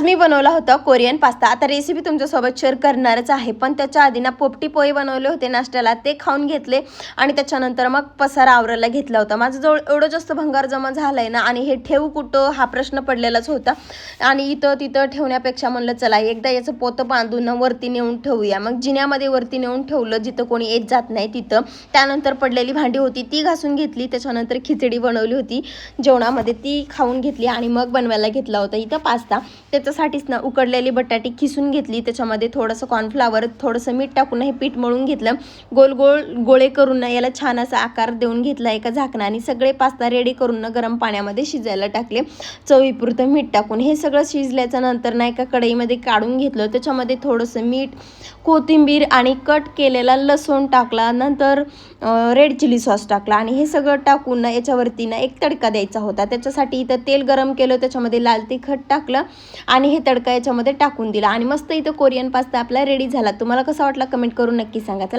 मी बनवला होता Korean pasta. आता रेसिपी तुमच्यासोबत शेअर करणारच आहे, पण त्याच्या आधी ना पोपटी पोहे बनवले होते नाश्त्याला, ते खाऊन घेतले आणि त्याच्यानंतर मग पसारा आवरायला घेतला होता। माझ्याजवळ एवढं जास्त भंगार जमा झालाय ना, आणि हे ठेवू कुठं हा प्रश्न पडलेलाच होता। आणि इथं तिथं ठेवण्यापेक्षा म्हणलं चला एकदा याचं पोतं बांधून वरती नेऊन ठेवूया। मग जिन्यामध्ये वरती नेऊन ठेवलं, जिथं कोणी येत जात नाही तिथं। त्यानंतर पडलेली भांडी होती ती घासून घेतली, त्याच्यानंतर खिचडी बनवली होती जेवणामध्ये, ती खाऊन घेतली आणि मग बनवायला घेतला होता इथं पास्ता। त्याच्यासाठीच ना उकडलेली बटाटी खिसून घेतली, त्याच्यामध्ये थोडंसं कॉर्नफ्लावर, थोडंसं मीठ टाकून हे पीठ मळून घेतलं, गोल गोल गोळे करून ना याला छान असा आकार देऊन घेतला एका झाकणाने। सगळे पास्ता रेडी करून ना गरम पाण्यामध्ये शिजायला टाकले, चवीपुरतं मीठ टाकून। हे सगळं शिजल्याच्या नंतर ना एका कढईमध्ये काढून घेतलं, त्याच्यामध्ये थोडंसं मीठ, कोथिंबीर आणि कट केलेला लसूण टाकला, नंतर रेड चिली सॉस टाकला आणि हे सगळं टाकून ना याच्यावरती ना एक तडका द्यायचा होता। त्याच्यासाठी इथं तेल गरम केलं, त्याच्यामध्ये लाल तिखट टाकलं आणि हे तडका याच्यामध्ये टाकून दिला आणि मस्त इथं कोरियन पास्ता आपला रेडी झाला। तुम्हाला कसा वाटला कमेंट करून नक्की सांगा। चला